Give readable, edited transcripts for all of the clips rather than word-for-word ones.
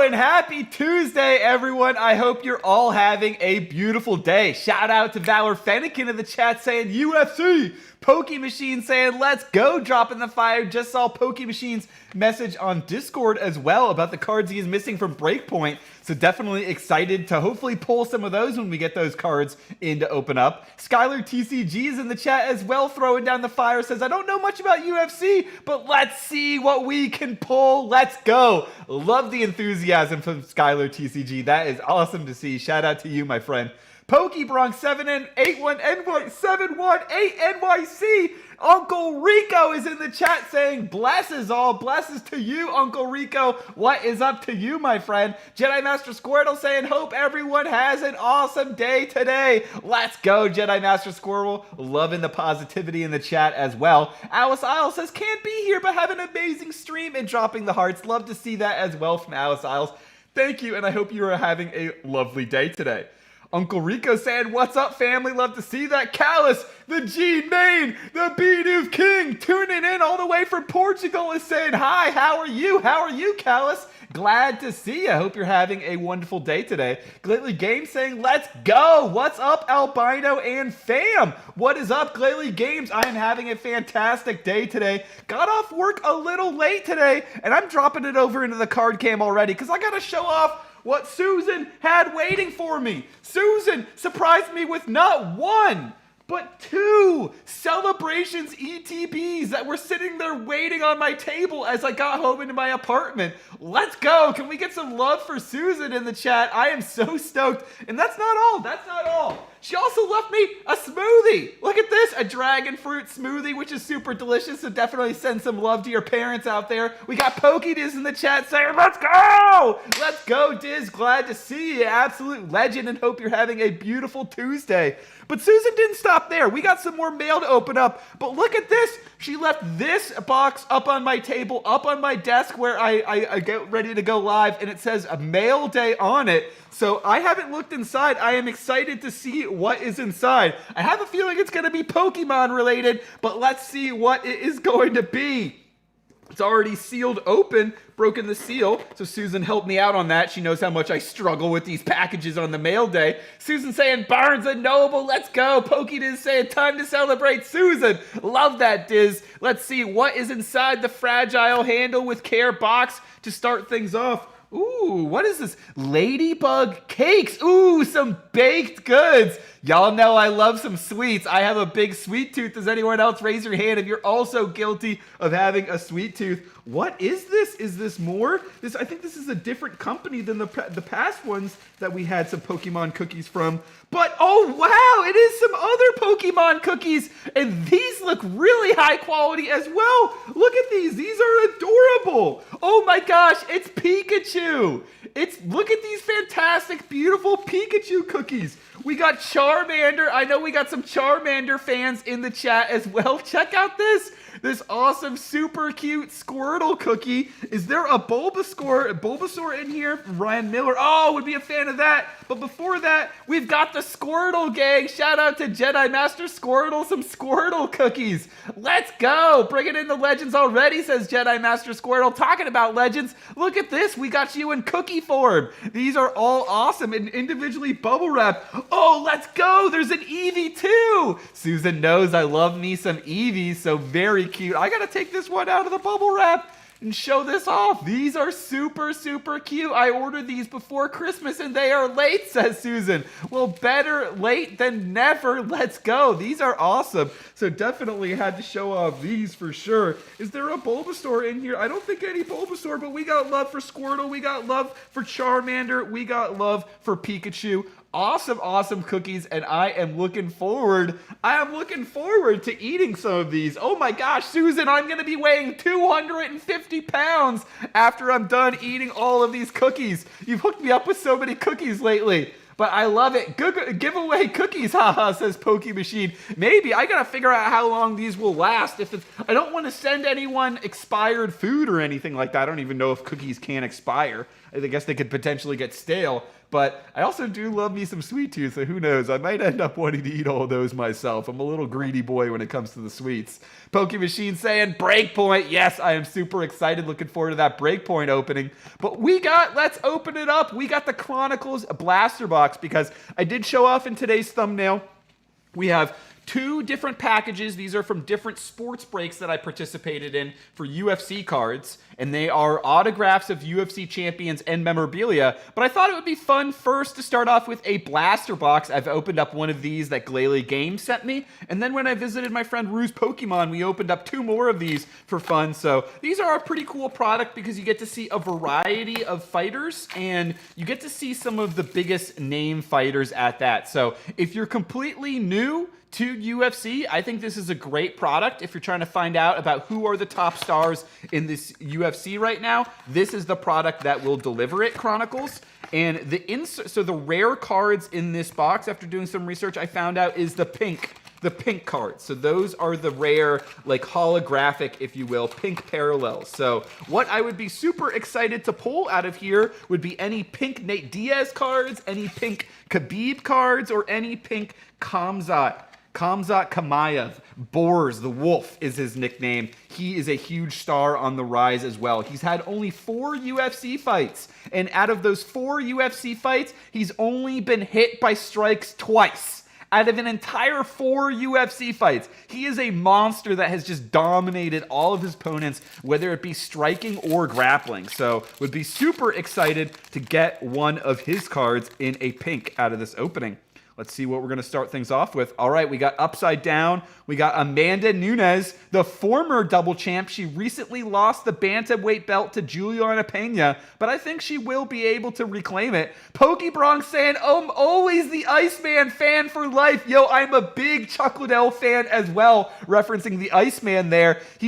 and happy Tuesday, everyone. I hope you're all having a beautiful day. Shout out to Valor Fennekin in the chat saying UFC. Pokey Machine saying, let's go, dropping the fire. Just saw Pokey Machine's message on Discord as well about the cards he is missing from Breakpoint. So definitely excited to hopefully pull some of those when we get those cards in to open up. Skylar TCG is in the chat as well, throwing down the fire. Says, I don't know much about UFC, but let's see what we can pull. Let's go. Love the enthusiasm from Skylar TCG. That is awesome to see. Shout out to you, my friend. Pokey Bronx 7N81 NY 718 NYC. Uncle Rico is in the chat saying, blesses all. Blesses to you, Uncle Rico. What is up to you, my friend? Jedi Master Squirtle saying, hope everyone has an awesome day today. Let's go, Jedi Master Squirtle. Loving the positivity in the chat as well. Alice Isles says, can't be here, but have an amazing stream and dropping the hearts. Love to see that as well from Alice Isles. Thank you, and I hope you are having a lovely day today. Uncle Rico saying, what's up, family? Love to see that. Callus, the Gene Main, the B-Doof King, tuning in all the way from Portugal is saying, hi, how are you? How are you, Callus? Glad to see you. Hope you're having a wonderful day today. Glately Games saying, let's go. What's up, Albino and fam? What is up, Glately Games? I am having a fantastic day today. Got off work a little late today, and I'm dropping it over into the card cam already because I got to show off what Susan had waiting for me. Susan surprised me with not one, but two Celebrations ETBs that were sitting there waiting on my table as I got home into my apartment. Let's go. Can we get some love for Susan in the chat? I am so stoked. And that's not all. That's not all. She also left me a smoothie. Look at this, a dragon fruit smoothie, which is super delicious. So definitely send some love to your parents out there. We got Pokey Diz in the chat saying, let's go. Let's go, Diz. Glad to see you. Absolute legend, and hope you're having a beautiful Tuesday. But Susan didn't stop there. We got some more mail to open up. But look at this. She left this box up on my table, up on my desk where I get ready to go live, and it says a mail day on it. So I haven't looked inside. I am excited to see what is inside. I have a feeling it's going to be Pokemon related, but let's see what it is going to be. It's already sealed open, broken the seal. So Susan helped me out on that. She knows how much I struggle with these packages on the mail day. Susan saying, Barnes and Noble, let's go. Pokey Diz saying, time to celebrate. Susan, love that, Diz. Let's see what is inside the fragile handle with care box to start things off. Ooh, what is this? Ladybug cakes. Ooh, some baked goods. Y'all know I love some sweets. I have a big sweet tooth. Does anyone else raise your hand if you're also guilty of having a sweet tooth? What is this? Is this more? I think this is a different company than the past ones that we had some Pokemon cookies from. But, oh, wow, it is some other Pokemon cookies. And these look really high quality as well. Look at these. These are adorable. Oh, my gosh, it's Pikachu. Look at these fantastic, beautiful Pikachu cookies. We got Charmander. I know we got some Charmander fans in the chat as well. Check out this awesome, super cute Squirtle cookie. Is there a Bulbasaur in here? Ryan Miller. Oh, would be a fan of that. But before that, we've got the Squirtle gang. Shout out to Jedi Master Squirtle, some Squirtle cookies. Let's go. Bringing in the legends already, says Jedi Master Squirtle. Talking about legends, look at this. We got you in cookie form. These are all awesome and individually bubble wrapped. Oh, let's go. There's an Eevee too. Susan knows I love me some Eevees, so very cute. I gotta take this one out of the bubble wrap and show this off. These are super, super cute. I ordered these before Christmas and they are late, says Susan. Well, better late than never. Let's go. These are awesome. So definitely had to show off these for sure. Is there a Bulbasaur in here? I don't think any Bulbasaur, but we got love for Squirtle. We got love for Charmander. We got love for Pikachu. Awesome, awesome cookies, and I am looking forward to eating some of these. Oh my gosh, Susan, I'm going to be weighing 250 pounds after I'm done eating all of these cookies. You've hooked me up with so many cookies lately. But I love it. Give away cookies, haha, says Pokey Machine. Maybe. I gotta figure out how long these will last. I don't want to send anyone expired food or anything like that. I don't even know if cookies can expire. I guess they could potentially get stale. But I also do love me some sweet tooth, so who knows? I might end up wanting to eat all of those myself. I'm a little greedy boy when it comes to the sweets. Poke Machine saying Breakpoint. Yes, I am super excited. Looking forward to that Breakpoint opening. But let's open it up. We got the Chronicles Blaster Box because I did show off in today's thumbnail. We have 2 different packages. These are from different sports breaks that I participated in for UFC cards, and they are autographs of UFC champions and memorabilia. But I thought it would be fun first to start off with a blaster box. I've opened up one of these that Glalie Games sent me, and then when I visited my friend Rue's Pokemon, we opened up 2 more of these for fun. So these are a pretty cool product because you get to see a variety of fighters, and you get to see some of the biggest name fighters at that. So if you're completely new to UFC, I think this is a great product. If you're trying to find out about who are the top stars in this UFC right now, this is the product that will deliver it, Chronicles. And so the rare cards in this box, after doing some research, I found out is the pink cards. So those are the rare, like holographic, if you will, pink parallels. So what I would be super excited to pull out of here would be any pink Nate Diaz cards, any pink Khabib cards, or any pink Khamzat Chimaev. Boars, the Wolf is his nickname. He is a huge star on the rise as well. He's had only 4 UFC fights, and out of those 4 UFC fights, he's only been hit by strikes twice. Out of an entire 4 UFC fights, he is a monster that has just dominated all of his opponents, whether it be striking or grappling. So would be super excited to get one of his cards in a pink out of this opening. Let's see what we're going to start things off with. All right, we got Upside Down. We got Amanda Nunes, the former double champ. She recently lost the bantamweight belt to Juliana Pena, but I think she will be able to reclaim it. Pokey Bronx saying, I'm always the Iceman fan for life. Yo, I'm a big Chuck Liddell fan as well, referencing the Iceman there. He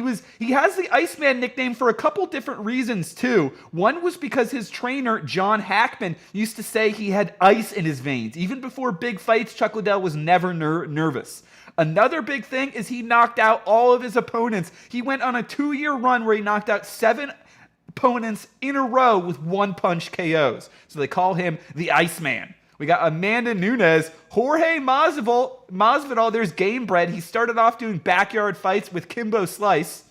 has the Iceman nickname for a couple different reasons too. One was because his trainer, John Hackman, used to say he had ice in his veins. Even before big fights, Chuck Liddell was never nervous. Another big thing is he knocked out all of his opponents. He went on a 2-year run where he knocked out 7 opponents in a row with 1-punch KOs. So they call him the Iceman. We got Amanda Nunes, Jorge Mosbitol. There's Game Bread. He started off doing backyard fights with Kimbo Slice.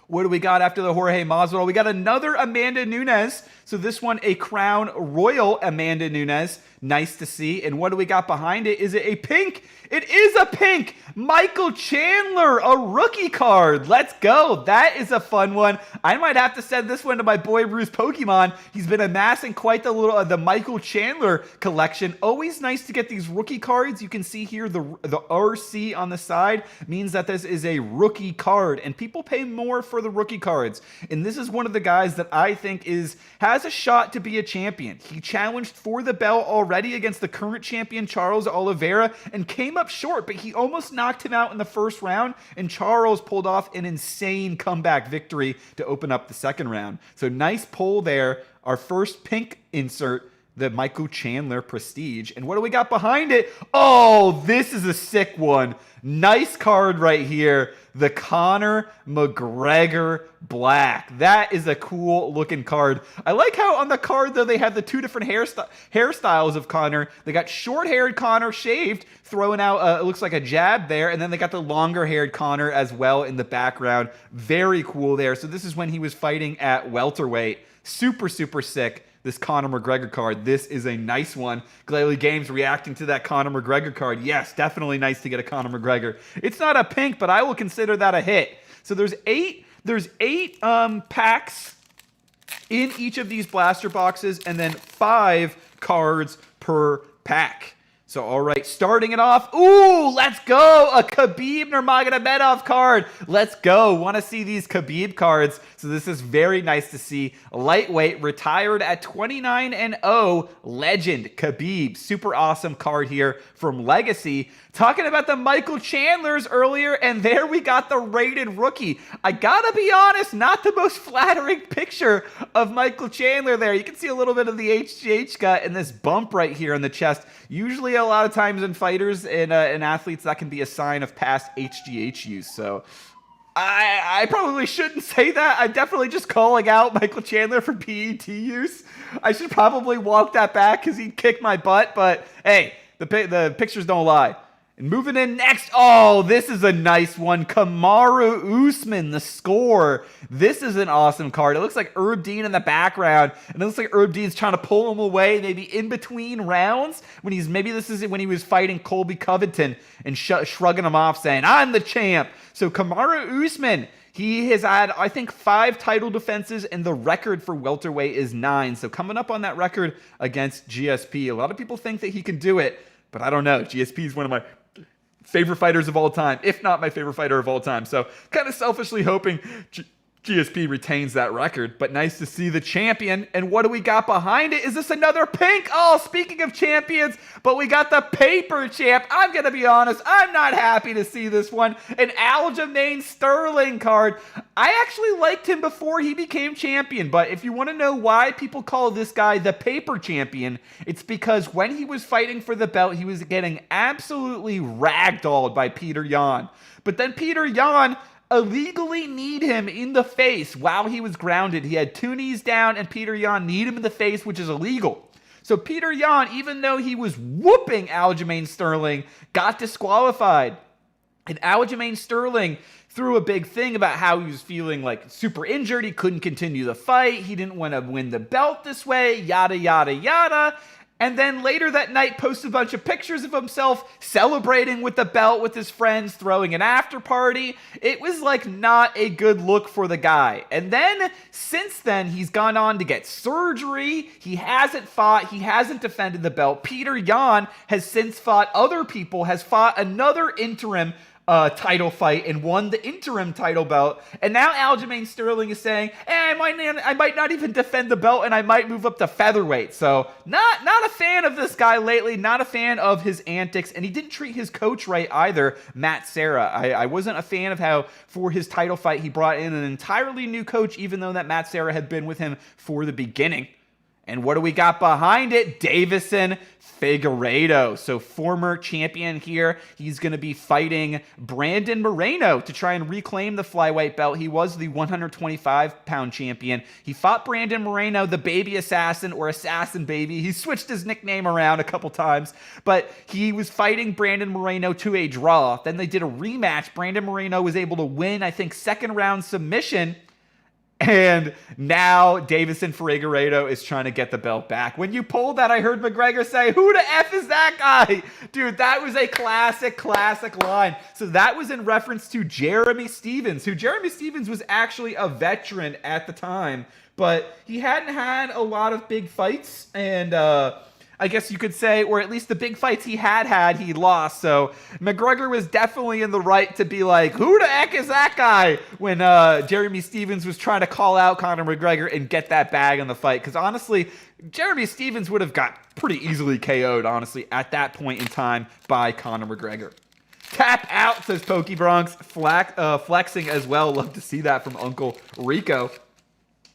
What do we got after the Jorge Mosbitol? We got another Amanda Nunes. So this one, a Crown Royal Amanda Nunes. Nice to see. And what do we got behind it? Is it a pink? It is a pink Michael Chandler, a rookie card. Let's go. That is a fun one. I might have to send this one to my boy Bruce Pokemon. He's been amassing quite the Michael Chandler collection. Always nice to get these rookie cards. You can see here the RC on the side means that this is a rookie card, and people pay more for the rookie cards. And this is one of the guys that I think has a shot to be a champion. He challenged for the belt already against the current champion Charles Oliveira and came up short, but he almost knocked him out in the first round, and Charles pulled off an insane comeback victory to open up the second round. So nice pull there. Our first pink insert, the Michael Chandler Prestige. And what do we got behind it? Oh, this is a sick one. Nice card right here. The Conor McGregor Black. That is a cool looking card. I like how on the card, though, they have the 2 different hairstyles of Conor. They got short-haired Conor shaved, throwing out, it looks like a jab there, and then they got the longer-haired Conor as well in the background. Very cool there. So this is when he was fighting at welterweight. Super, super sick. This Conor McGregor card. This is a nice one. Glalie Games reacting to that Conor McGregor card. Yes, definitely nice to get a Conor McGregor. It's not a pink, but I will consider that a hit. So there's eight packs in each of these blaster boxes, and then 5 cards per pack. So, all right, starting it off. Ooh, let's go. A Khabib Nurmagomedov card. Let's go. Want to see these Khabib cards. So this is very nice to see. Lightweight, retired at 29-0. Legend, Khabib. Super awesome card here from Legacy. Talking about the Michael Chandlers earlier, and there we got the rated rookie. I gotta be honest, not the most flattering picture of Michael Chandler there. You can see a little bit of the HGH gut and this bump right here on the chest. Usually a lot of times in fighters and athletes, that can be a sign of past HGH use. So I probably shouldn't say that. I'm definitely just calling out Michael Chandler for PET use. I should probably walk that back because he kicked my butt. But hey, the pictures don't lie. And moving in next, oh, this is a nice one. Kamaru Usman, the score. This is an awesome card. It looks like Herb Dean in the background, and it looks like Herb Dean's trying to pull him away, maybe in between rounds. Maybe this is when he was fighting Colby Covington and shrugging him off, saying, "I'm the champ." So Kamaru Usman, he has had, I think, 5 title defenses, and the record for welterweight is 9. So coming up on that record against GSP. A lot of people think that he can do it, but I don't know. GSP is one of my favorite fighters of all time, if not my favorite fighter of all time. So kind of selfishly hoping GSP retains that record, but nice to see the champion. And what do we got behind it? Is this another pink? Oh, speaking of champions, but we got the paper champ. I'm going to be honest, I'm not happy to see this one. An Aljamain Sterling card. I actually liked him before he became champion, but if you want to know why people call this guy the paper champion, it's because when he was fighting for the belt, he was getting absolutely ragdolled by Peter Yan. But then Peter Yan illegally kneed him in the face while he was grounded. He had 2 knees down, and Peter Yan kneed him in the face, which is illegal. So Peter Yan, even though he was whooping Aljamain Sterling, got disqualified. And Aljamain Sterling threw a big thing about how he was feeling like super injured. He couldn't continue the fight. He didn't want to win the belt this way, yada, yada, yada. And then later that night posted a bunch of pictures of himself celebrating with the belt with his friends, throwing an after party. It was like not a good look for the guy. And then since then, he's gone on to get surgery. He hasn't fought. He hasn't defended the belt. Peter Yan has since fought other people, has fought another interim title fight and won the interim title belt. And now Aljamain Sterling is saying, I might not even defend the belt, and I might move up to featherweight. So not a fan of this guy lately, not a fan of his antics, and he didn't treat his coach right either, Matt Serra. I wasn't a fan of how for his title fight he brought in an entirely new coach, even though that Matt Serra had been with him for the beginning. And what do we got behind it? Davison Figueredo. So former champion here. He's going to be fighting Brandon Moreno to try and reclaim the flyweight belt. He was the 125-pound champion. He fought Brandon Moreno, the baby assassin or assassin baby. He switched his nickname around a couple times, but he was fighting Brandon Moreno to a draw. Then they did a rematch. Brandon Moreno was able to win, I think, second round submission. And now Davison Figueredo is trying to get the belt back. When you pulled that, I heard McGregor say, "Who the F is that guy?" Dude, that was a classic line. So that was in reference to Jeremy Stephens, who Jeremy Stephens was actually a veteran at the time, but he hadn't had a lot of big fights, and I guess you could say, or at least the big fights he had, he lost. So McGregor was definitely in the right to be like, "Who the heck is that guy?" when Jeremy Stephens was trying to call out Conor McGregor and get that bag in the fight. Because honestly, Jeremy Stephens would have got pretty easily KO'd, honestly, at that point in time by Conor McGregor. Tap out, says Pokey Bronx. Flexing as well. Love to see that from Uncle Rico.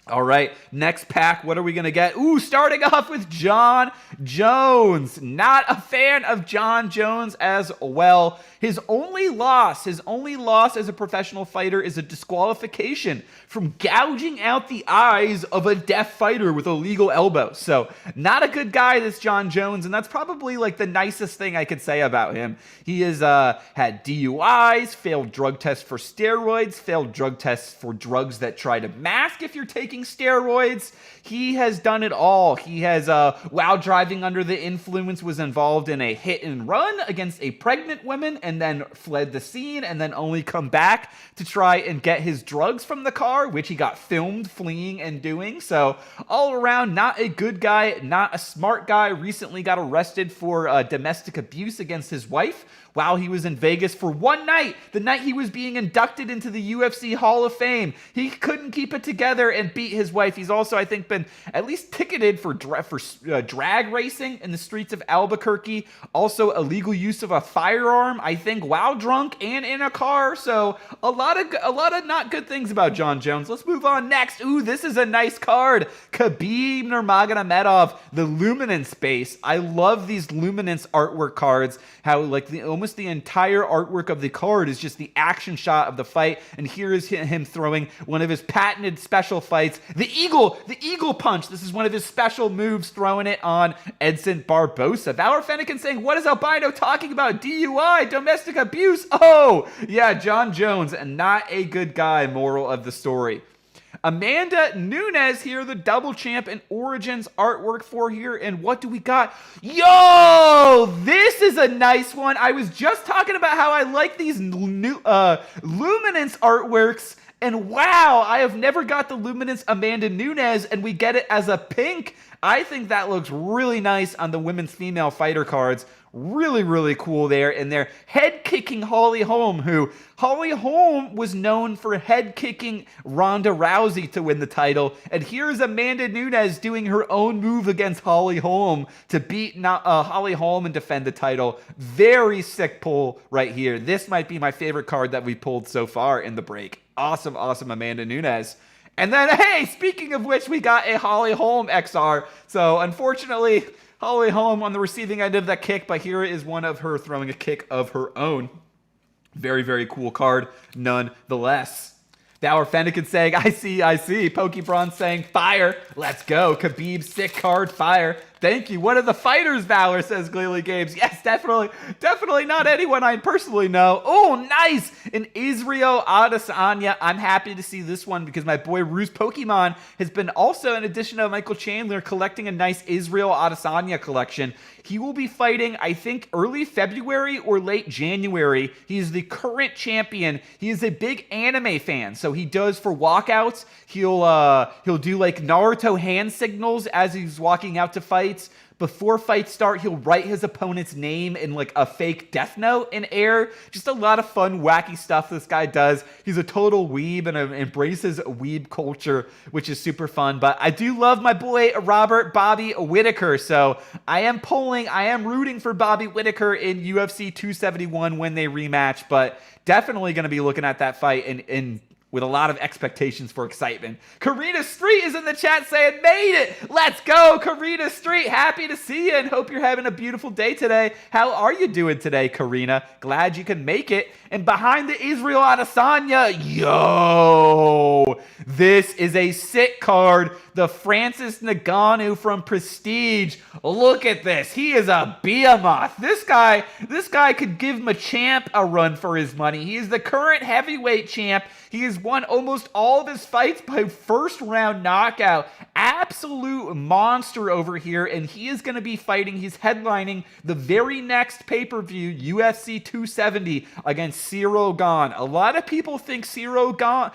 All right, next pack, what are we going to get? Ooh, starting off with Jon Jones. Not a fan of Jon Jones as well. His only loss as a professional fighter is a disqualification from gouging out the eyes of a deaf fighter with a legal elbow. So not a good guy, this Jon Jones, and that's probably like the nicest thing I could say about him. He has had DUIs, failed drug tests for steroids, failed drug tests for drugs that try to mask if you're taking steroids. He has done it all. He has, while driving under the influence, was involved in a hit and run against a pregnant woman and then fled the scene and then only come back to try and get his drugs from the car, which he got filmed fleeing and doing. So all around, not a good guy, not a smart guy. Recently got arrested for domestic abuse against his wife while he was in Vegas for one night, the night he was being inducted into the UFC Hall of Fame. He couldn't keep it together and beat his wife. He's also, I think, been at least ticketed for drag racing in the streets of Albuquerque. Also, illegal use of a firearm, I think, while drunk and in a car. So a lot of not good things about Jon Jones. Let's move on next. Ooh, this is a nice card. Khabib Nurmagomedov, the Luminance base. I love these Luminance artwork cards. How like almost almost the entire artwork of the card is just the action shot of the fight. And here is him throwing one of his patented special fights, the eagle punch. This is one of his special moves, throwing it on Edson Barbosa. Valor Fennekin saying, what is Albino talking about? DUI, domestic abuse. Oh, yeah, John Jones, and not a good guy, moral of the story. Amanda Nunes here, the double champ and Origins artwork for here. And what do we got? Yo, this is a nice one. I was just talking about how I like these new Luminance artworks. And wow, I have never got the Luminance Amanda Nunes, and we get it as a pink. I think that looks really nice on the women's female fighter cards. Really, really cool there. And they're head-kicking Holly Holm, who Holly Holm was known for head-kicking Ronda Rousey to win the title. And here's Amanda Nunes doing her own move against Holly Holm to beat Holly Holm and defend the title. Very sick pull right here. This might be my favorite card that we pulled so far in the break. Awesome, awesome Amanda Nunes. And then, hey, speaking of which, we got a Holly Holm XR. So, unfortunately, Holly Holm on the receiving end of that kick, but here is one of her throwing a kick of her own. Very, very cool card, nonetheless. Valor Fennekin saying, I see. Pokebron saying, fire. Let's go. Khabib, sick card, fire. Thank you. One of the fighters, Valor, says Gleely Games. Yes, definitely not anyone I personally know. Oh, nice. An Israel Adesanya. I'm happy to see this one because my boy Ruse Pokemon has been also, in addition to Michael Chandler, collecting a nice Israel Adesanya collection. He will be fighting, I think, early February or late January. He's the current champion. He is a big anime fan, so he does for walkouts. He'll do like Naruto hand signals as he's walking out to fights. Before fights start, he'll write his opponent's name in like a fake death note in air. Just a lot of fun, wacky stuff this guy does. He's a total weeb and embraces weeb culture, which is super fun. But I do love my boy Robert Bobby Whittaker. So I am rooting for Bobby Whittaker in UFC 271 when they rematch. But definitely going to be looking at that fight in with a lot of expectations for excitement. Karina Street is in the chat saying, made it! Let's go, Karina Street! Happy to see you and hope you're having a beautiful day today. How are you doing today, Karina? Glad you can make it. And behind the Israel Adesanya, yo! This is a sick card. The Francis Ngannou from Prestige. Look at this. He is a behemoth. This guy could give Machamp a run for his money. He is the current heavyweight champ. He has won almost all of his fights by first round knockout. Absolute monster over here. And he is going to be fighting. He's headlining the very next pay-per-view, UFC 270, against Cyril Gane. A lot of people think Cyril Gane,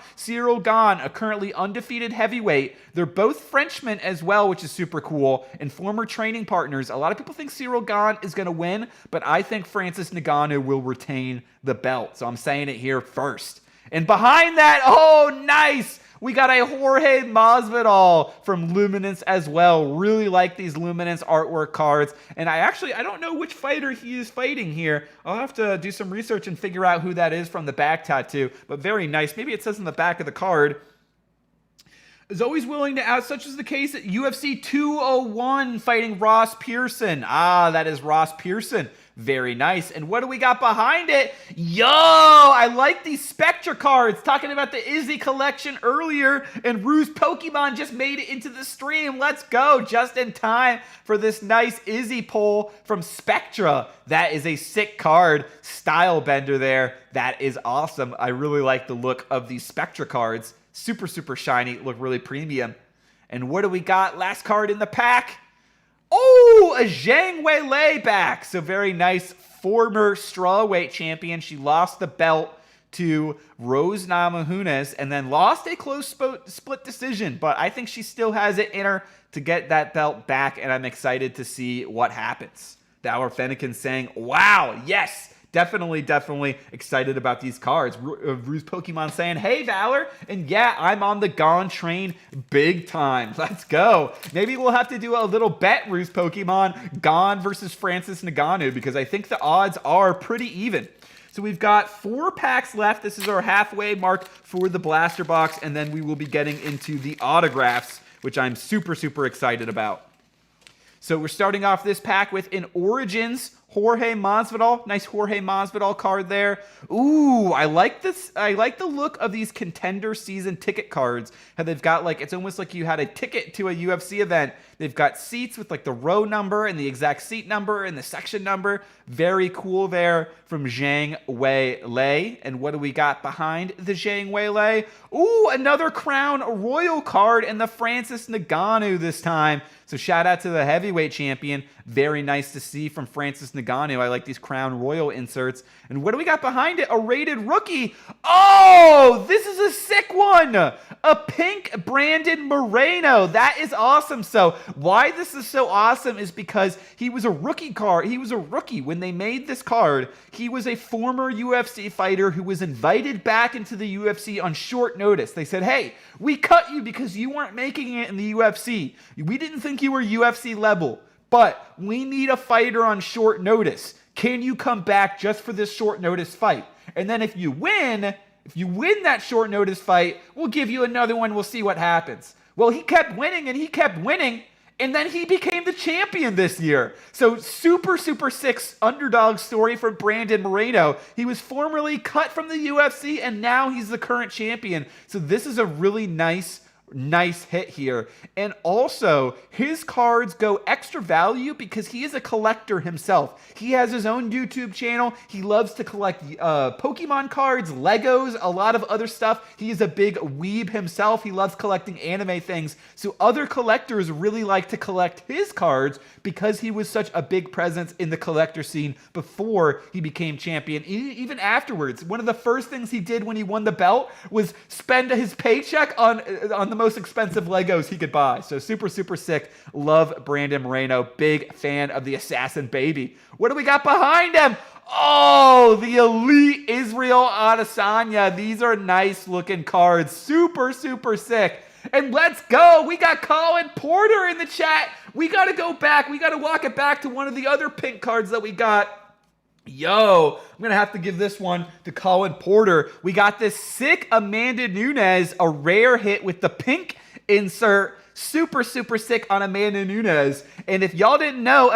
a currently undefeated heavyweight. They're both Frenchmen as well, which is super cool, and former training partners. A lot of people think Cyril Gane is going to win, but I think Francis Ngannou will retain the belt. So I'm saying it here first. And behind that, oh, nice! We got a Jorge Mosbitol from Luminance as well. Really like these Luminance artwork cards. And I don't know which fighter he is fighting here. I'll have to do some research and figure out who that is from the back tattoo. But very nice. Maybe it says on the back of the card, is always willing to out, such as the case at UFC 201 fighting Ross Pearson. Ah, that is Ross Pearson. Very nice. And what do we got behind it? Yo, I like these Spectra cards. Talking about the Izzy collection earlier, and Ruse Pokemon just made it into the stream. Let's go. Just in time for this nice Izzy pull from Spectra. That is a sick card. Style bender there. That is awesome. I really like the look of these Spectra cards. Super, super shiny. Look really premium. And what do we got? Last card in the pack. Oh, a Zhang Weili back. So very nice. Former strawweight champion. She lost the belt to Rose Namajunas and then lost a close split decision. But I think she still has it in her to get that belt back. And I'm excited to see what happens. Valor Fennekin saying, wow, yes. Definitely excited about these cards. Ruse Pokemon saying, hey, Valor. And yeah, I'm on the Gane train big time. Let's go. Maybe we'll have to do a little bet, Ruse Pokemon, Gane versus Francis Ngannou, because I think the odds are pretty even. So we've got 4 packs left. This is our halfway mark for the blaster box, and then we will be getting into the autographs, which I'm super excited about. So we're starting off this pack with an Origins Jorge Mosbitol. Nice Jorge Mosbitol card there. Ooh, I like this. I like the look of these contender season ticket cards. How they've got like, it's almost like you had a ticket to a UFC event. They've got seats with like the row number and the exact seat number and the section number. Very cool there from Zhang Wei Lei. And what do we got behind the Zhang Wei Lei? Ooh, another Crown Royal card and the Francis Ngannou this time. So shout out to the heavyweight champion. Very nice to see from Francis Ngannou. I like these Crown Royal inserts. And what do we got behind it? A rated rookie. Oh, this is a sick one. A pink Brandon Moreno. That is awesome. So why this is so awesome is because he was a rookie card. He was a rookie when they made this card. He was a former UFC fighter who was invited back into the UFC on short notice. They said, hey, we cut you because you weren't making it in the UFC. We didn't think you were UFC level, but we need a fighter on short notice. Can you come back just for this short notice fight? And then if you win that short notice fight, we'll give you another one. We'll see what happens. Well, he kept winning and he kept winning. And then he became the champion this year. So super, super sick underdog story for Brandon Moreno. He was formerly cut from the UFC and now he's the current champion. So this is a really nice hit here. And also, his cards go extra value because he is a collector himself. He has his own YouTube channel. He loves to collect Pokemon cards, Legos, a lot of other stuff. He is a big weeb himself. He loves collecting anime things. So other collectors really like to collect his cards because he was such a big presence in the collector scene before he became champion. Even afterwards, one of the first things he did when he won the belt was spend his paycheck on the most expensive Legos he could buy. So super, super sick. Love Brandon Moreno. Big fan of the Assassin Baby. What do we got behind him? Oh, the Elite Israel Adesanya. These are nice looking cards. Super, super sick. And let's go. We got Colin Porter in the chat. We got to go back. We got to walk it back to one of the other pink cards that we got. Yo, I'm going to have to give this one to Colin Porter. We got this sick Amanda Nunes, a rare hit with the pink insert. Super, super sick on Amanda Nunes. And if y'all didn't know,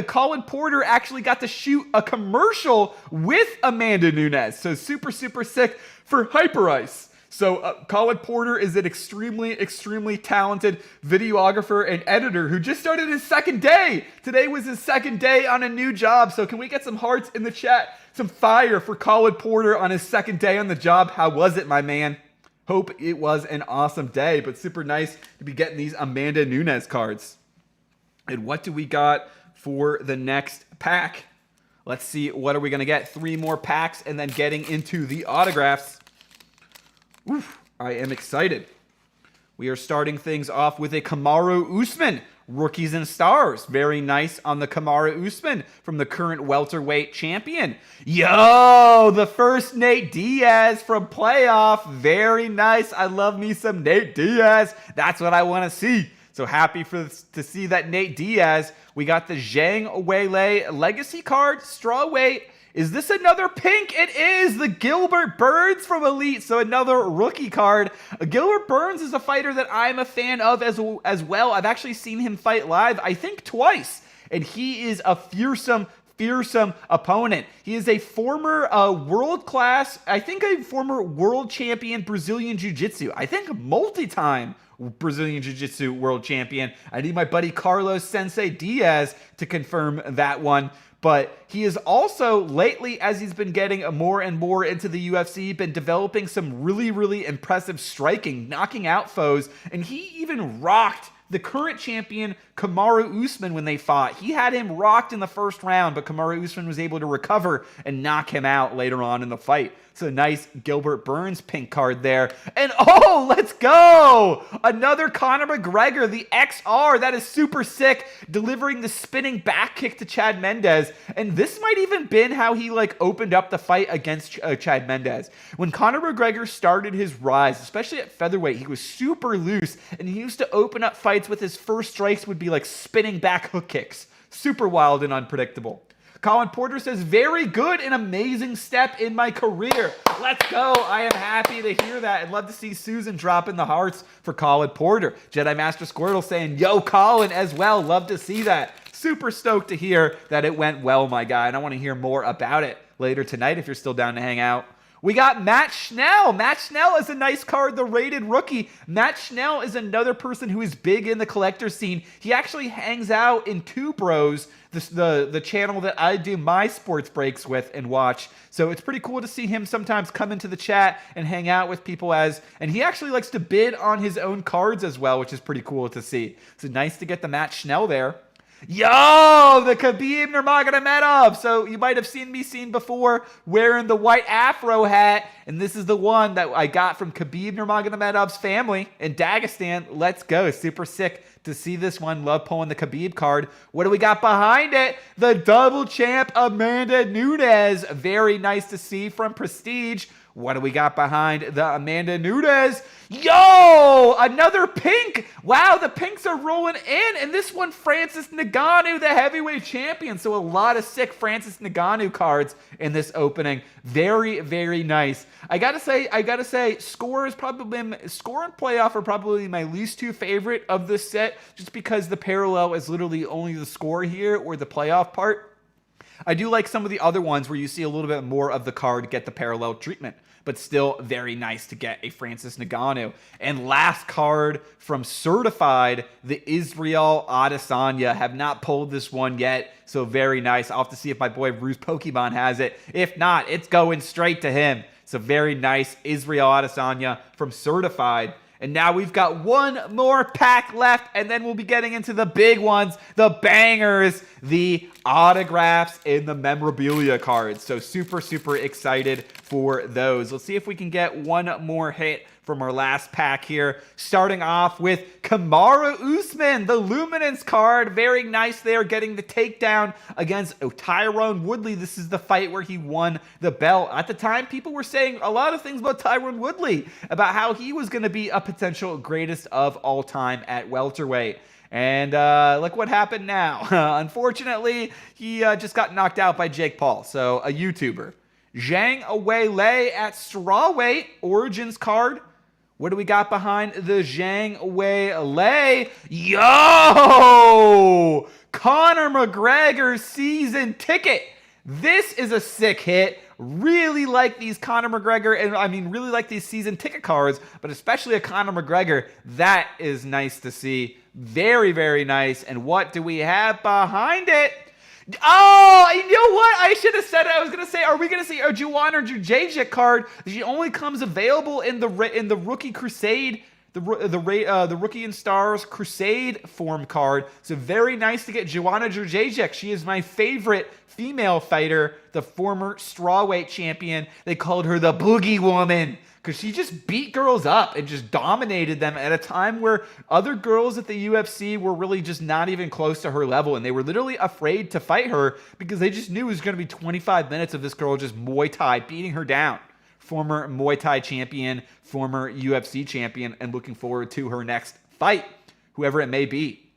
Colin Porter actually got to shoot a commercial with Amanda Nunes. So super, super sick for Hyper Ice. So Colin Porter is an extremely, extremely talented videographer and editor who just started his second day. Today was his second day on a new job. So can we get some hearts in the chat? Some fire for Colin Porter on his second day on the job. How was it, my man? Hope it was an awesome day, but super nice to be getting these Amanda Nunes cards. And what do we got for the next pack? Let's see, what are we going to get? 3 more packs and then getting into the autographs. Oof, I am excited. We are starting things off with a Kamaru Usman, Rookies and Stars. Very nice on the Kamaru Usman from the current welterweight champion. Yo, the first Nate Diaz from playoff. Very nice. I love me some Nate Diaz. That's what I want to see. So happy to see that Nate Diaz. We got the Zhang Wei Lei legacy card, strawweight. Is this another pink? It is the Gilbert Burns from Elite. So another rookie card. Gilbert Burns is a fighter that I'm a fan of as well. I've actually seen him fight live, I think twice. And he is a fearsome opponent. He is a former world-class, I think a former world champion Brazilian Jiu-Jitsu. I think multi-time Brazilian Jiu-Jitsu world champion. I need my buddy Carlos Sensei Diaz to confirm that one. But he is also, lately, as he's been getting more and more into the UFC, been developing some really, really impressive striking, knocking out foes. And he even rocked the current champion, Kamaru Usman, when they fought. He had him rocked in the first round, but Kamaru Usman was able to recover and knock him out later on in the fight. So nice Gilbert Burns pink card there. And oh, let's go! Another Conor McGregor, the XR. That is super sick. Delivering the spinning back kick to Chad Mendes. And this might even been how he opened up the fight against Chad Mendes. When Conor McGregor started his rise, especially at featherweight, he was super loose. And he used to open up fights with his first strikes would be spinning back hook kicks. Super wild and unpredictable. Colin Porter says, very good and amazing step in my career. Let's go. I am happy to hear that and love to see Susan drop in the hearts for Colin Porter. Jedi Master Squirtle saying, yo, Colin as well. Love to see that. Super stoked to hear that it went well, my guy. And I want to hear more about it later tonight if you're still down to hang out. We got Matt Schnell. Matt Schnell is a nice card, the rated rookie. Matt Schnell is another person who is big in the collector scene. He actually hangs out in Two Bros, the channel that I do my sports breaks with and watch. So it's pretty cool to see him sometimes come into the chat and hang out with people and he actually likes to bid on his own cards as well, which is pretty cool to see. So nice to get the Matt Schnell there. Yo, the Khabib Nurmagomedov. So you might have seen me before wearing the white afro hat, and this is the one that I got from Khabib Nurmagomedov's family in Dagestan. Let's go. Super sick to see this one. Love pulling the Khabib card. What do we got behind it? The double champ Amanda Nunes. Very nice to see from Prestige. What do we got behind the Amanda Nunes? Yo, another pink. Wow, the pinks are rolling in. And this one, Francis Ngannou, the heavyweight champion. So a lot of sick Francis Ngannou cards in this opening. Very, very nice. I gotta say, score and playoff are probably my least two favorite of this set, just because the parallel is literally only the score here or the playoff part. I do like some of the other ones where you see a little bit more of the card get the parallel treatment, but still very nice to get a Francis Ngannou. And last card from Certified, the Israel Adesanya. Have not pulled this one yet, so very nice. I'll have to see if my boy Bruce Pokemon has it. If not, it's going straight to him. So very nice Israel Adesanya from Certified. And now we've got one more pack left, and then we'll be getting into the big ones, the bangers, the autographs, and the memorabilia cards. So super, super excited for those. Let's see if we can get one more hit from our last pack here. Starting off with Kamaru Usman, the Luminance card. Very nice there, getting the takedown against Tyron Woodley. This is the fight where he won the belt. At the time, people were saying a lot of things about Tyron Woodley, about how he was going to be a potential greatest of all time at welterweight. And look what happened now. Unfortunately, he just got knocked out by Jake Paul, so a YouTuber. Zhang Weili at strawweight, Origins card. What do we got behind the Zhang Weili? Yo! Conor McGregor season ticket. This is a sick hit. Really like these Conor McGregor, and I mean really like these season ticket cards, but especially a Conor McGregor. That is nice to see. Very, very nice. And what do we have behind it? Oh, you know what? I should have said it. I was going to say, are we going to see a Joanna Jędrzejczyk card? She only comes available in the Rookie Crusade, the Rookie and Stars Crusade form card. So very nice to get Joanna Jędrzejczyk. She is my favorite female fighter, the former strawweight champion. They called her the Boogie Woman, because she just beat girls up and just dominated them at a time where other girls at the UFC were really just not even close to her level. And they were literally afraid to fight her because they just knew it was going to be 25 minutes of this girl just Muay Thai beating her down. Former Muay Thai champion, former UFC champion, and looking forward to her next fight, whoever it may be.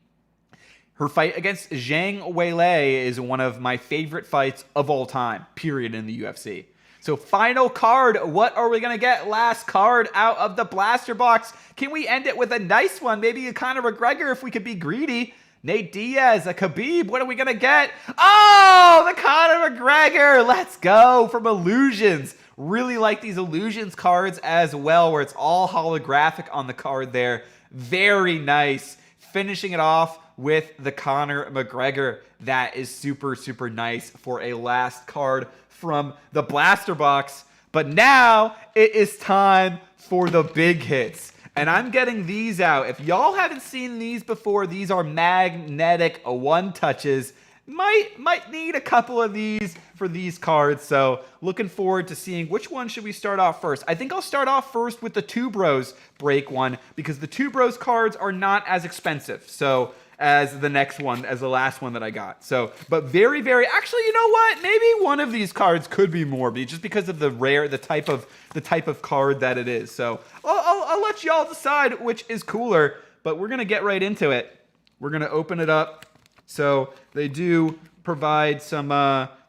Her fight against Zhang Weili is one of my favorite fights of all time, period, in the UFC. So final card, what are we going to get? Last card out of the blaster box. Can we end it with a nice one? Maybe a Conor McGregor if we could be greedy. Nate Diaz, a Khabib, what are we going to get? Oh, the Conor McGregor. Let's go from Illusions. Really like these Illusions cards as well, where it's all holographic on the card there. Very nice. Finishing it off with the Conor McGregor. That is super, super nice for a last card from the blaster box. But now it is time for the big hits. And I'm getting these out. If y'all haven't seen these before, these are magnetic one touches. Might need a couple of these for these cards. So looking forward to seeing which one should we start off first. I think I'll start off first with the Two Bros break one, because the Two Bros cards are not as expensive. So as the next one, as the last one that I got. So, but very, very, actually, you know what? Maybe one of these cards could be more, just because of the type of card that it is. So I'll let y'all decide which is cooler, but we're going to get right into it. We're going to open it up. So they do provide some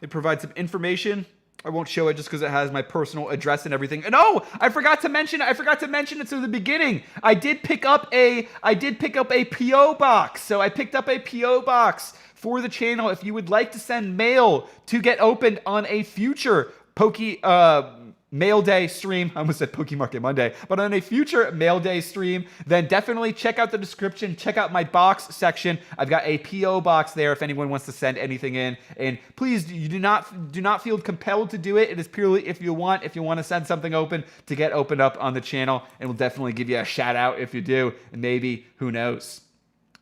It provides some information. I won't show it just because it has my personal address and everything. And oh, I forgot to mention it to the beginning. I did pick up a PO box. So I picked up a PO box for the channel. If you would like to send mail to get opened on a future mail day stream, I almost said Poke Market Monday, but on a future mail day stream, then definitely check out the description, check out my box section. I've got a PO box there if anyone wants to send anything in. And please, you do not feel compelled to do it. It is purely if you want to send something open to get opened up on the channel, and we'll definitely give you a shout out if you do, and maybe, who knows.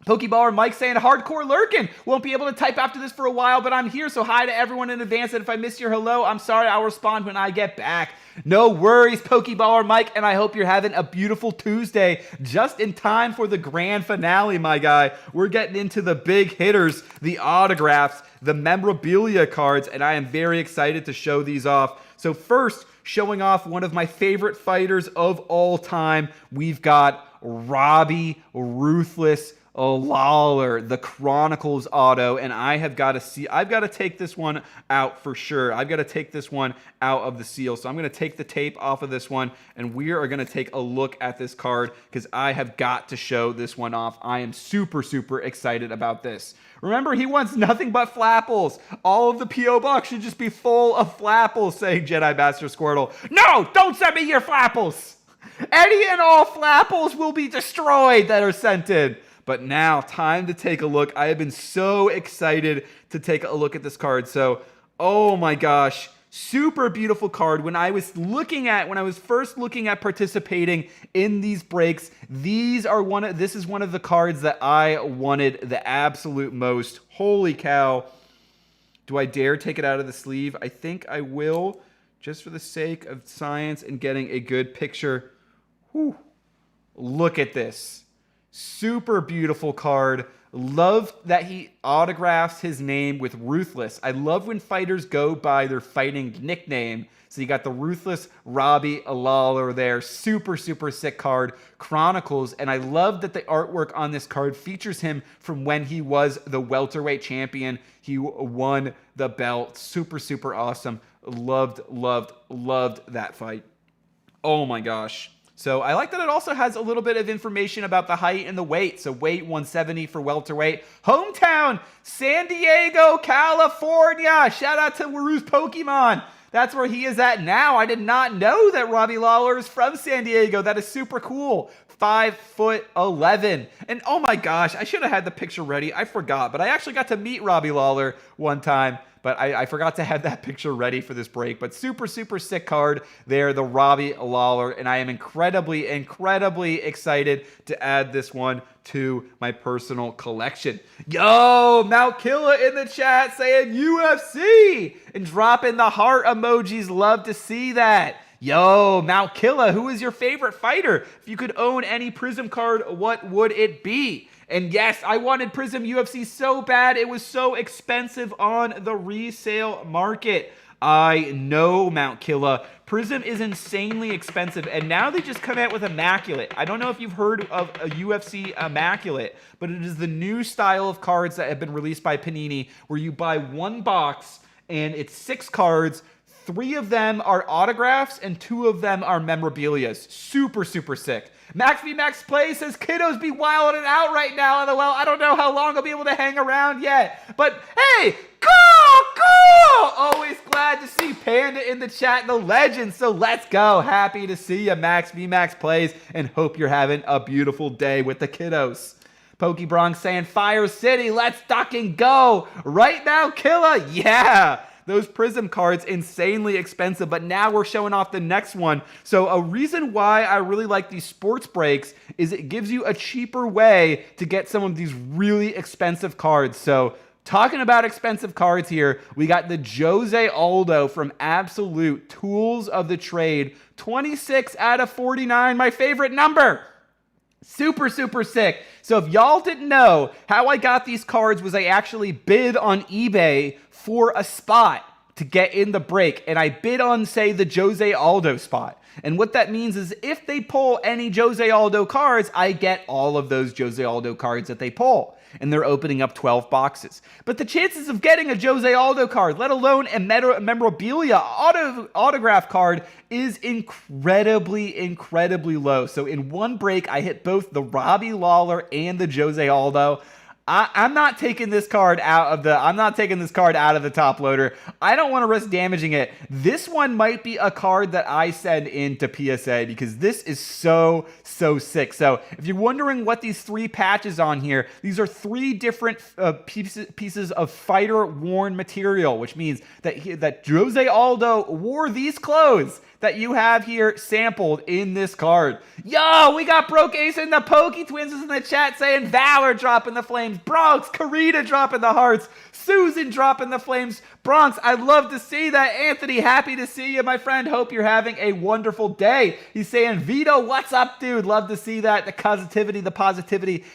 Pokeballer Mike saying, hardcore lurking. Won't be able to type after this for a while, but I'm here, so hi to everyone in advance. And if I missed your hello, I'm sorry. I'll respond when I get back. No worries, Pokeballer Mike, and I hope you're having a beautiful Tuesday, just in time for the grand finale, my guy. We're getting into the big hitters, the autographs, the memorabilia cards, and I am very excited to show these off. So first, showing off one of my favorite fighters of all time, we've got Robbie Ruthless Lawler, the Chronicles auto, and I've got to take this one out for sure. I've got to take this one out of the seal. So I'm going to take the tape off of this one, and we are going to take a look at this card because I have got to show this one off. I am super, super excited about this. Remember, he wants nothing but flapples. All of the P.O. box should just be full of flapples, saying Jedi Master Squirtle. No, don't send me your flapples. Any and all flapples will be destroyed that are sent in. But now, time to take a look. I have been so excited to take a look at this card. So, oh my gosh, super beautiful card. When I was first looking at participating in these breaks, this is one of the cards that I wanted the absolute most. Holy cow. Do I dare take it out of the sleeve? I think I will, just for the sake of science and getting a good picture. Whew. Look at this. Super beautiful card. Love that he autographs his name with Ruthless. I love when fighters go by their fighting nickname. So you got the Ruthless Robbie Lawler there. Super, super sick card. Chronicles. And I love that the artwork on this card features him from when he was the welterweight champion. He won the belt. Super, super awesome. Loved that fight. Oh my gosh. So I like that it also has a little bit of information about the height and the weight. So weight 170 for welterweight. Hometown, San Diego, California. Shout out to Waru's Pokemon. That's where he is at now. I did not know that Robbie Lawler is from San Diego. That is super cool. 5'11". And oh my gosh, I should have had the picture ready. I forgot, but I actually got to meet Robbie Lawler one time. But I forgot to have that picture ready for this break. But super, super sick card there, the Robbie Lawler. And I am incredibly, incredibly excited to add this one to my personal collection. Yo, Mount Killa in the chat saying UFC and dropping the heart emojis. Love to see that. Yo, Mount Killa, who is your favorite fighter? If you could own any Prism card, what would it be? And yes, I wanted Prism UFC so bad. It was so expensive on the resale market. I know, Mount Killa. Prism is insanely expensive, and now they just come out with Immaculate. I don't know if you've heard of a UFC Immaculate, but it is the new style of cards that have been released by Panini, where you buy one box, and it's 6 cards. 3 of them are autographs, and 2 of them are memorabilias. Super, super sick. Max v Max Play says, kiddos be wilding out right now, LOL. I don't know how long I'll be able to hang around yet. But hey, cool! Always glad to see Panda in the chat, the legend. So let's go. Happy to see you, Max v Max Plays, and hope you're having a beautiful day with the kiddos. Pokebronx saying, Fire City, let's duck and go. Right now, Killa, yeah. Those Prism cards, insanely expensive, but now we're showing off the next one. So a reason why I really like these sports breaks is it gives you a cheaper way to get some of these really expensive cards. So talking about expensive cards here, we got the Jose Aldo from Absolute Tools of the Trade. 26 out of 49, my favorite number. Super, super sick. So if y'all didn't know, how I got these cards was I actually bid on eBay for a spot. to get in the break, and I bid on, say, the Jose Aldo spot. And what that means is if they pull any Jose Aldo cards, I get all of those Jose Aldo cards that they pull. And they're opening up 12 boxes. But the chances of getting a Jose Aldo card, let alone a Memorabilia autograph card, is incredibly low. So in one break, I hit both the Robbie Lawler and the Jose Aldo. I'm not taking this card out of the top loader. I don't want to risk damaging it. This one might be a card that I send into PSA because this is so sick. So if you're wondering what these 3 patches on here, these are 3 different pieces of fighter worn material, which means that Jose Aldo wore these clothes that you have here sampled in this card. Yo, we got Broke Ace and the Pokey Twins in the chat saying Valor dropping the flames, Bronx, Karita dropping the hearts, Susan dropping the flames. Bronx, I'd love to see that. Anthony, happy to see you, my friend. Hope you're having a wonderful day. He's saying, Vito, what's up, dude? Love to see that. The positivity,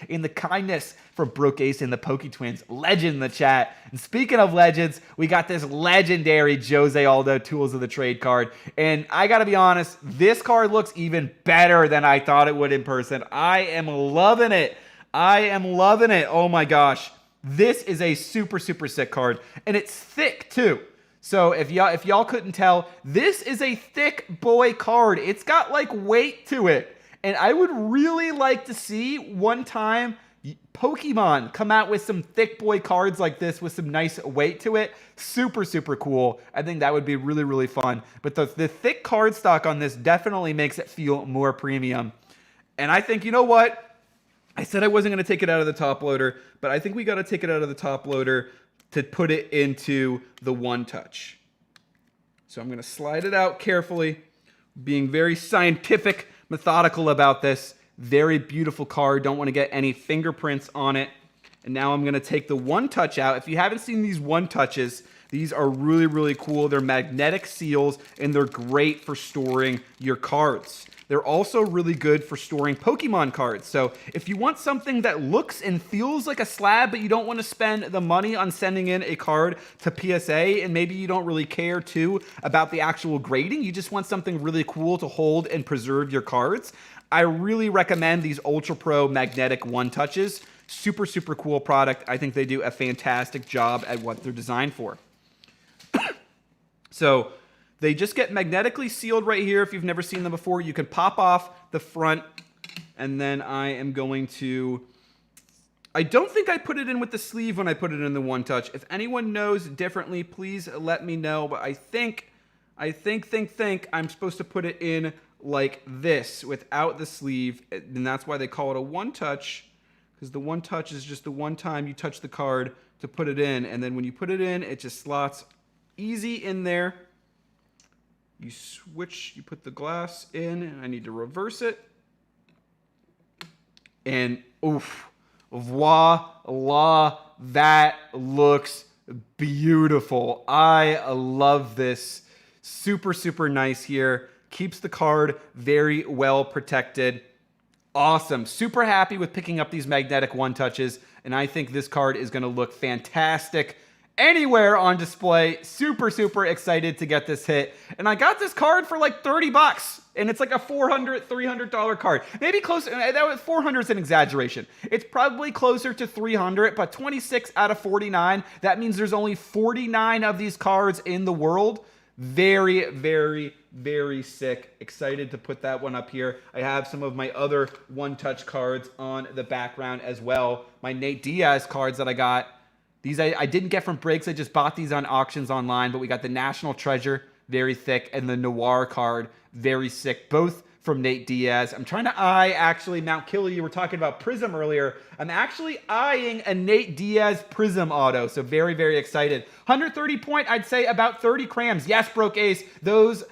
and the kindness for Broke Ace and the Pokey Twins. Legend in the chat. And speaking of legends, we got this legendary Jose Aldo Tools of the Trade card. And I got to be honest, this card looks even better than I thought it would in person. I am loving it. Oh my gosh. This is a super sick card, and it's thick too. So if y'all couldn't tell, this is a thick boy card. It's got like weight to it, and I would really like to see one time Pokemon come out with some thick boy cards like this with some nice weight to it. Super cool. I think that would be really fun. But the thick card stock on this definitely makes it feel more premium. And I think, you know what? I said I wasn't going to take it out of the top loader, but I think we got to take it out of the top loader to put it into the One Touch. So I'm going to slide it out carefully, being very scientific, methodical about this. Very beautiful card. Don't want to get any fingerprints on it. And now I'm going to take the One Touch out. If you haven't seen these One Touches, these are really cool. They're magnetic seals, and they're great for storing your cards. They're also really good for storing Pokemon cards. So if you want something that looks and feels like a slab, but you don't want to spend the money on sending in a card to PSA, and maybe you don't really care too about the actual grading, you just want something really cool to hold and preserve your cards, I really recommend these Ultra Pro magnetic One Touches. Super cool product. I think they do a fantastic job at what they're designed for. So they just get magnetically sealed right here. If you've never seen them before, you can pop off the front, and then I am going to... I don't think I put it in with the sleeve when I put it in the One Touch. If anyone knows differently, please let me know. But I think I'm supposed to put it in like this without the sleeve, and that's why they call it a One Touch, because the One Touch is just the one time you touch the card to put it in, and then when you put it in, it just slots easy in there. You switch, you put the glass in, and I need to reverse it. And oof, voila, that looks beautiful. I love this. Super nice here. Keeps the card very well protected. Awesome. Super happy with picking up these magnetic One Touches, and I think this card is going to look fantastic anywhere on display. Super excited to get this hit. And I got this card for like $30, and it's like a $300 card. Maybe close. That was 400 is an exaggeration. It's probably closer to 300, but 26 out of 49. That means there's only 49 of these cards in the world. Very sick. Excited to put that one up here. I have some of my other One Touch cards on the background as well. My Nate Diaz cards that I got. These I didn't get from breaks. I just bought these on auctions online. But we got the National Treasure, very thick, and the Noir card, very sick. Both from Nate Diaz. I'm trying to eye, actually, Mount Killy. You were talking about Prism earlier. I'm actually eyeing a Nate Diaz Prism auto. So very excited. 130 point, I'd say about 30 crams. Yes, Broke Ace. Those,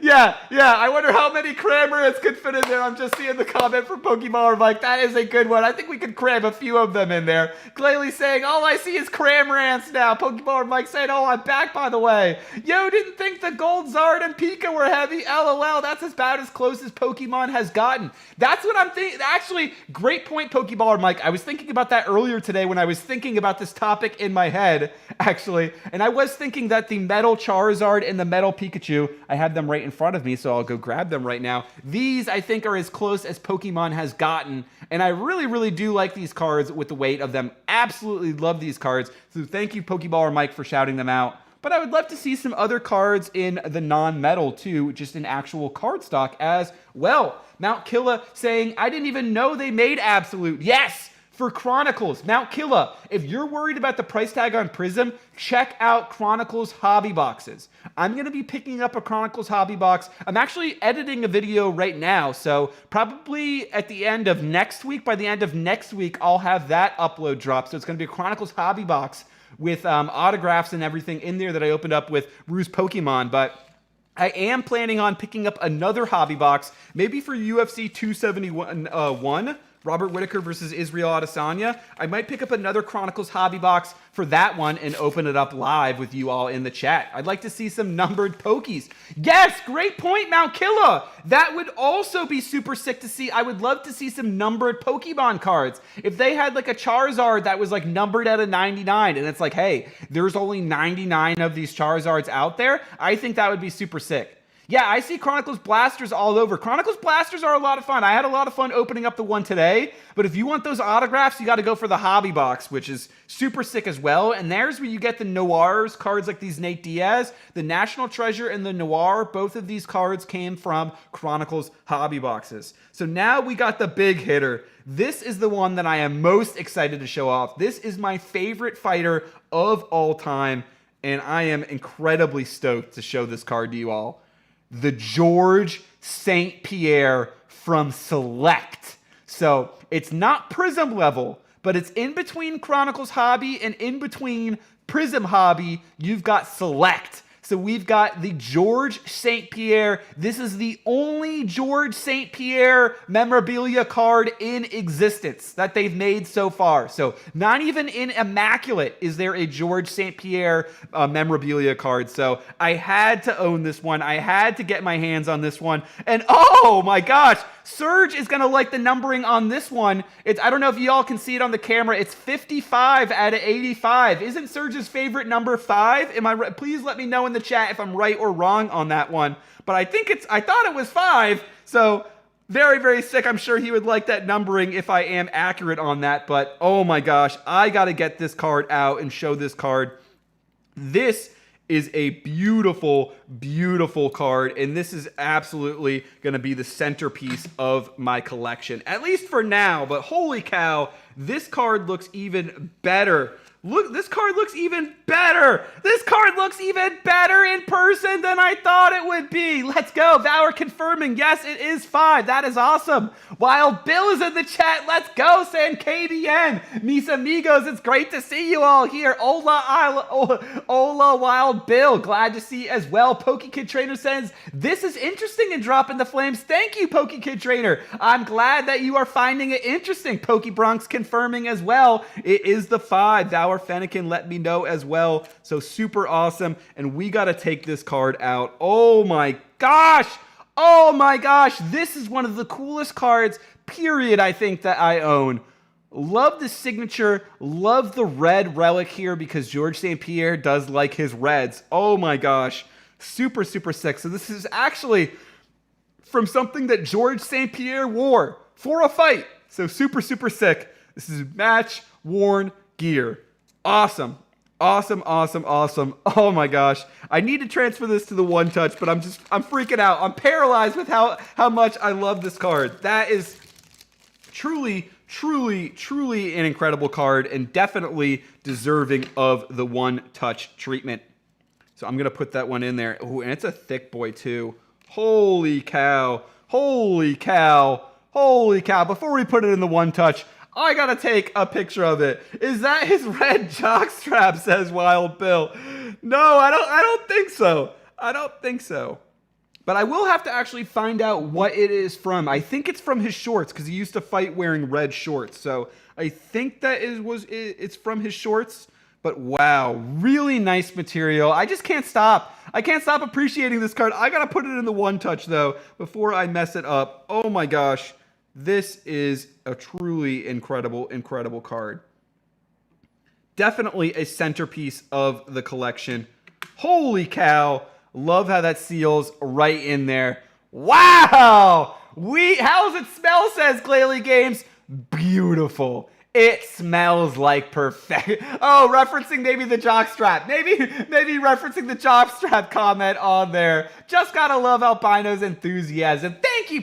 yeah. I wonder how many cramorants could fit in there. I'm just seeing the comment from Pokemon Mike. That is a good one. I think we could cram a few of them in there. Glayley saying, all I see is cramorants now. Pokemon Mike saying, oh, I'm back, by the way. Yo, didn't think the Gold Zard and Pika were heavy. LOL, that's as about as close as Pokemon has gotten. That's what I'm thinking. Actually, great point, Pokeballer Mike. I was thinking about that earlier today when I was thinking about this topic in my head, actually. And I was thinking that the Metal Charizard and the Metal Pikachu, I have them right in front of me, so I'll go grab them right now. These, I think, are as close as Pokemon has gotten. And I really, really do like these cards with the weight of them. Absolutely love these cards. So thank you, Pokeballer Mike, for shouting them out. But I would love to see some other cards in the non-metal too, just in actual card stock as well. Mount Killa saying, I didn't even know they made Absolute. Yes, for Chronicles. Mount Killa, if you're worried about the price tag on Prism, check out Chronicles hobby boxes. I'm going to be picking up a Chronicles hobby box. I'm actually editing a video right now, so probably at the end of next week, by the end of next week, I'll have that upload drop. So it's going to be a Chronicles hobby box with autographs and everything in there that I opened up with Ruse Pokemon. But I am planning on picking up another hobby box, maybe for UFC 271, Robert Whittaker versus Israel Adesanya. I might pick up another Chronicles hobby box for that one and open it up live with you all in the chat. I'd like to see some numbered Pokies. Yes, great point, Mount Killa. That would also be super sick to see. I would love to see some numbered Pokemon cards. If they had like a Charizard that was like numbered out of 99 and it's like, hey, there's only 99 of these Charizards out there, I think that would be super sick. Yeah, I see Chronicles Blasters all over. Chronicles Blasters are a lot of fun. I had a lot of fun opening up the one today, but if you want those autographs, you got to go for the hobby box, which is super sick as well. And there's where you get the Noirs cards like these Nate Diaz, the National Treasure and the Noir. Both of these cards came from Chronicles hobby boxes. So now we got the big hitter. This is the one that I am most excited to show off. This is my favorite fighter of all time, and I am incredibly stoked to show this card to you all. The George St Pierre from Select. So it's not Prism level, but it's in between Chronicles Hobby and in between Prism Hobby. You've got Select. So we've got the George St Pierre. This is the only George St Pierre memorabilia card in existence that they've made so far. So not even in Immaculate is there a George St Pierre memorabilia card. So I had to own this one. I had to get my hands on this one. And oh my gosh, Serge is going to like the numbering on this one. I don't know if y'all can see it on the camera. It's 55 out of 85. Isn't Serge's favorite number 5? Am I right? Please let me know in the chat if I'm right or wrong on that one. But I thought it was 5. So very, very sick. I'm sure he would like that numbering if I am accurate on that. But oh my gosh, I got to get this card out and show this card. This is a beautiful, beautiful card, and this is absolutely going to be the centerpiece of my collection, at least for now. But holy cow, this card looks even better. Look, this card looks even better. This card looks even better in person than I thought it would be. Let's go. Valor confirming. Yes, it is 5. That is awesome. Wild Bill is in the chat. Let's go, San KDN. Mis amigos, it's great to see you all here. Ola Wild Bill. Glad to see you as well. PokeKid Trainer says, this is interesting and dropping the flames. Thank you, PokeKid Trainer. I'm glad that you are finding it interesting. PokeBronx confirming as well. It is the 5. Valor Fennekin let me know as well. So super awesome. And we got to take this card out. Oh my gosh. Oh my gosh. This is one of the coolest cards, period, I think that I own. Love the signature. Love the red relic here because George St. Pierre does like his reds. Oh my gosh. Super, super sick. So this is actually from something that George St. Pierre wore for a fight. So super, super sick. This is match worn gear. Awesome. Awesome, awesome, awesome. Oh my gosh. I need to transfer this to the One Touch, but I'm freaking out. I'm paralyzed with how much I love this card. That is truly, truly, truly an incredible card and definitely deserving of the One Touch treatment. So I'm going to put that one in there. Oh, and it's a thick boy too. Holy cow. Holy cow. Holy cow. Before we put it in the One Touch, I gotta take a picture of it. Is that his red jockstrap, says Wild Bill? No, I don't think so. I don't think so. But I will have to actually find out what it is from. I think it's from his shorts because he used to fight wearing red shorts. So I think that it's from his shorts. But wow, really nice material. I just can't stop. I can't stop appreciating this card. I gotta put it in the one touch though before I mess it up. Oh my gosh. This is a truly incredible, incredible card. Definitely a centerpiece of the collection. Holy cow. Love how that seals right in there. Wow! How does it smell, says Glalie Games? Beautiful. It smells like perfect. Oh, referencing maybe the jockstrap. Maybe referencing the jockstrap comment on there. Just gotta love Albino's enthusiasm. Thank you,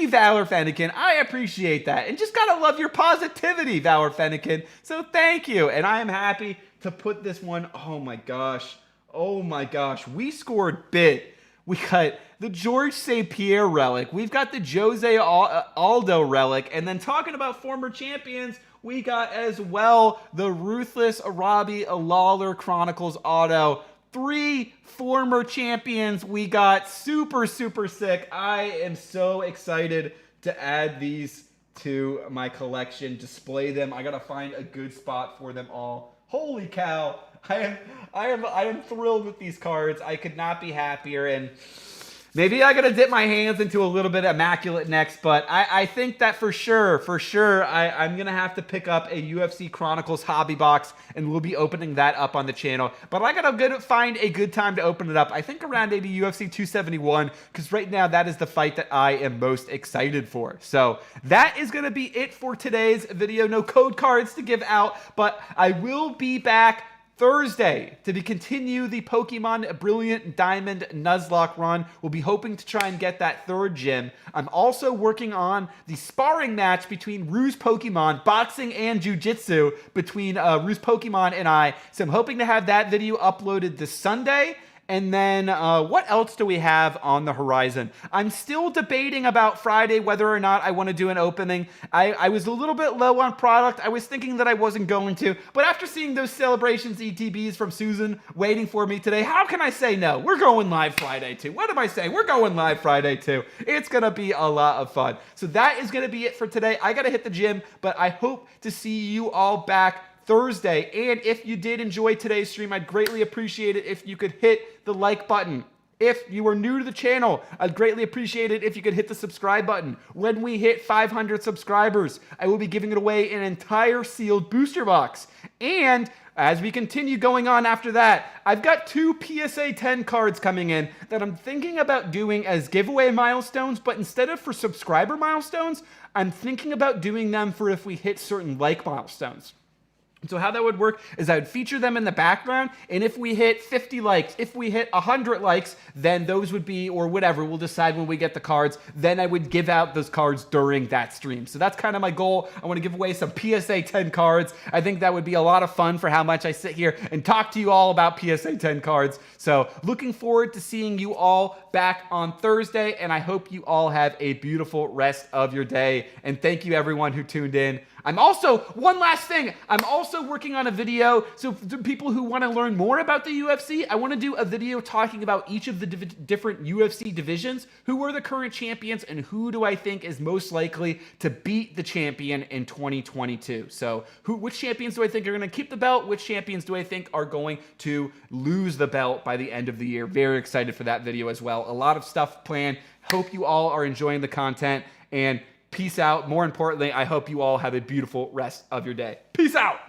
Valor Fennekin. I appreciate that. And just gotta love your positivity, Valor Fennekin. So thank you. And I am happy to put this one. Oh my gosh. Oh my gosh. We scored big. We got the George St Pierre relic. We've got the Jose Aldo relic. And then talking about former champions, we got as well the Ruthless Arabi Lawler Chronicles auto. 3 former champions. We got super, super sick. I am so excited to add these to my collection, display them. I got to find a good spot for them all. Holy cow. I am thrilled with these cards. I could not be happier, and maybe I gotta dip my hands into a little bit of Immaculate next, but I think that for sure, I'm gonna have to pick up a UFC Chronicles hobby box, and we'll be opening that up on the channel. But I gotta find a good time to open it up. I think around maybe UFC 271, because right now that is the fight that I am most excited for. So that is gonna be it for today's video. No code cards to give out, but I will be back Thursday to continue the Pokemon Brilliant Diamond Nuzlocke run. We'll be hoping to try and get that 3rd gym. I'm also working on the sparring match between Ruse Pokemon, boxing and jiu-jitsu between Ruse Pokemon and I. So I'm hoping to have that video uploaded this Sunday. And then what else do we have on the horizon? I'm still debating about Friday whether or not I want to do an opening. I was a little bit low on product. I was thinking that I wasn't going to. But after seeing those Celebrations ETBs from Susan waiting for me today, how can I say no? We're going live Friday too. What am I saying? We're going live Friday too. It's going to be a lot of fun. So that is going to be it for today. I got to hit the gym, but I hope to see you all back Thursday. And if you did enjoy today's stream, I'd greatly appreciate it if you could hit the like button. If you are new to the channel, I'd greatly appreciate it if you could hit the subscribe button. When we hit 500 subscribers, I will be giving it away an entire sealed booster box. And as we continue going on after that, I've got 2 PSA 10 cards coming in that I'm thinking about doing as giveaway milestones, but instead of for subscriber milestones, I'm thinking about doing them for if we hit certain like milestones. So how that would work is I would feature them in the background, and if we hit 50 likes, if we hit 100 likes, then those would be, or whatever, we'll decide when we get the cards, then I would give out those cards during that stream. So that's kind of my goal. I want to give away some PSA 10 cards. I think that would be a lot of fun for how much I sit here and talk to you all about PSA 10 cards. So looking forward to seeing you all back on Thursday, and I hope you all have a beautiful rest of your day. And thank you everyone who tuned in. I'm also, one last thing, I'm also working on a video, so for people who want to learn more about the UFC, I want to do a video talking about each of the different UFC divisions, who are the current champions, and who do I think is most likely to beat the champion in 2022. So, which champions do I think are going to keep the belt? Which champions do I think are going to lose the belt by the end of the year? Very excited for that video as well. A lot of stuff planned. Hope you all are enjoying the content, and peace out. More importantly, I hope you all have a beautiful rest of your day. Peace out.